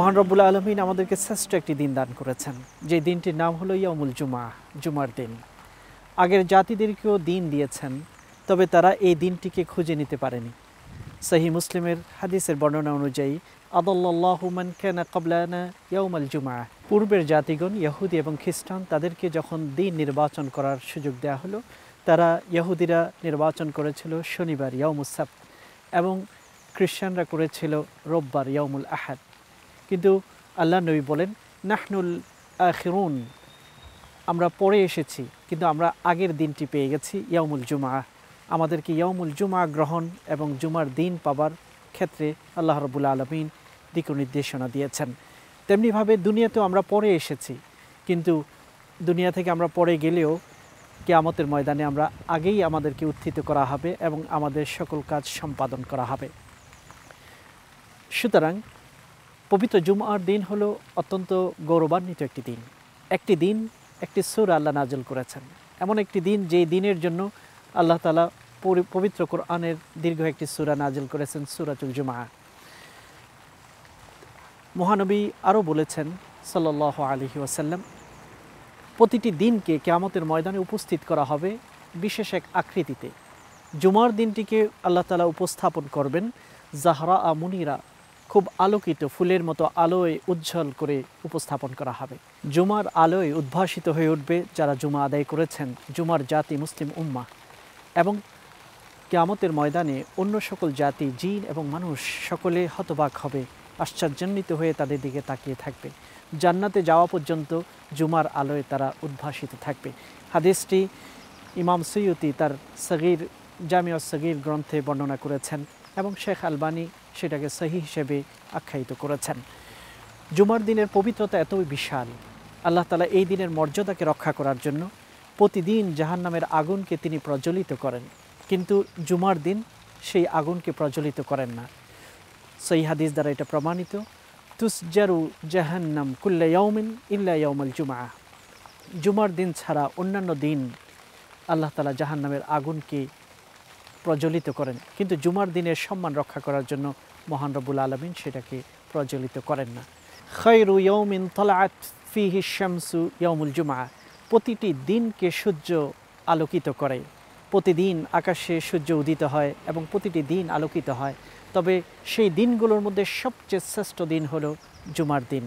মহান রব্বুল আলামিন আমাদেরকে শ্রেষ্ঠ একটি দিন দান করেছেন, যে দিনটির নাম হলো ইয়াউমুল জুমা, জুমার দিন। আগের জাতিদেরকেও দিন দিয়েছেন, তবে তারা এই দিনটিকে খুঁজে নিতে পারেনি। সহিহ মুসলিমের হাদিসের বর্ণনা অনুযায়ী আদাল্লাহু মান কানা ক্বাবলানা ইয়াউমাল জুমা, পূর্বের জাতিগণ ইহুদি এবং খ্রিস্টান তাদেরকে যখন দিন নির্বাচন করার সুযোগ দেওয়া হলো, তারা ইহুদিরা নির্বাচন করেছিল শনিবার ইয়াউমুস সাbt এবং খ্রিস্টানরা করেছিল রোববার ইয়াউমুল আহাদ। কিন্তু আল্লাহ নবী বলেন, নাহনুল আখিরুন, আমরা পরে এসেছি কিন্তু আমরা আগের দিনটি পেয়ে গেছি ইয়াউমুল জুমা। আমাদেরকে ইয়াউমুল জুমা গ্রহণ এবং জুমার দিন পাবার ক্ষেত্রে আল্লাহ রাব্বুল আলামিন দিক নির্দেশনা দিয়েছেন। তেমনিভাবে দুনিয়াতেও আমরা পরে এসেছি, কিন্তু দুনিয়া থেকে আমরা পরে গেলেও কিয়ামতের ময়দানে আমরা আগেই আমাদেরকে উত্থিত করা হবে এবং আমাদের সকল কাজ সম্পাদন করা হবে। সুতরাং পবিত্র জুমার দিন হলো অত্যন্ত গৌরবান্বিত একটি দিন, একটি সূরা আল্লাহ নাযিল করেছেন। এমন একটি দিন, যেই দিনের জন্য আল্লাহ তাআলা পবিত্র কোরআনের দীর্ঘ একটি সূরা নাযিল করেছেন, সূরাতুল জুমা। মহানবী আরও বলেছেন সাল্লাল্লাহু আলাইহি ওয়াসাল্লাম, প্রতিটি দিনকে কিয়ামতের ময়দানে উপস্থিত করা হবে বিশেষ এক আকৃতিতে। জুমার দিনটিকে আল্লাহ তাআলা উপস্থাপন করবেন জাহরা মুনিরা, খুব আলোকিত ফুলের মতো আলোয় উজ্জ্বল করে উপস্থাপন করা হবে। জুমার আলোয় উদ্ভাসিত হয়ে উঠবে যারা জুমা আদায় করেছেন, জুমার জাতি মুসলিম উম্মাহ। এবং কিয়ামতের ময়দানে অন্য সকল জাতি, জিন এবং মানুষ সকলে হতবাক হবে, আশ্চর্যান্বিত হয়ে তাদের দিকে তাকিয়ে থাকবে। জান্নাতে যাওয়া পর্যন্ত জুমার আলোয় তারা উদ্ভাসিত থাকবে। হাদিসটি ইমাম সুয়ুতি তার সগীর জামিউস সগীর গ্রন্থে বর্ণনা করেছেন এবং শেখ আলবানী সেটাকে সহিহ হিসেবে আখ্যায়িত করেছেন। জুমার দিনের পবিত্রতা এতই বিশাল, আল্লাহ তাআলা এই দিনের মর্যাদাকে রক্ষা করার জন্য প্রতিদিন জাহান্নামের আগুনকে তিনি প্রজ্বলিত করেন, কিন্তু জুমার দিন সেই আগুনকে প্রজ্বলিত করেন না। সহিহ হাদিস দ্বারা এটা প্রমাণিত, তুসজারু জাহান্নাম কুল্লা ইয়াউমিন ইল্লা ইয়াউমাল জুমা। জুমার দিন ছাড়া অন্যান্য দিন আল্লাহ তাআলা জাহান্নামের আগুনকে প্রজ্বলিত করেন, কিন্তু জুমার দিনের সম্মান রক্ষা করার জন্য মহান রব্বুল আলামিন সেটাকে প্রজ্বলিত করেন না। খায়রু ইয়াউমিন তালাআত ফীহি শামসু ইয়াউমুল জুমা, প্রতিটি দিনকে সূর্য আলোকিত করে। প্রতিদিন আকাশে সূর্য উদিত হয় এবং প্রতিটি দিন আলোকিত হয়, তবে সেই দিনগুলোর মধ্যে সবচেয়ে শ্রেষ্ঠ দিন হলো জুমার দিন।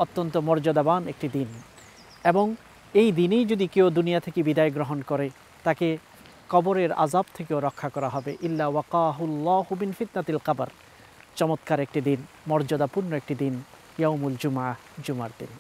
অত্যন্ত মর্যাদাবান একটি দিন, এবং এই দিনেই যদি কেউ দুনিয়া থেকে বিদায় গ্রহণ করে, তাকে কবরের আযাব থেকেও রক্ষা করা হবে। ইল্লা ওয়াকাহুল্লাহু মিন ফিতনাতিল কবর। চমৎকার একটি দিন, মর্যাদাপূর্ণ একটি দিন ইয়াউমুল জুমা, জুমার দিন।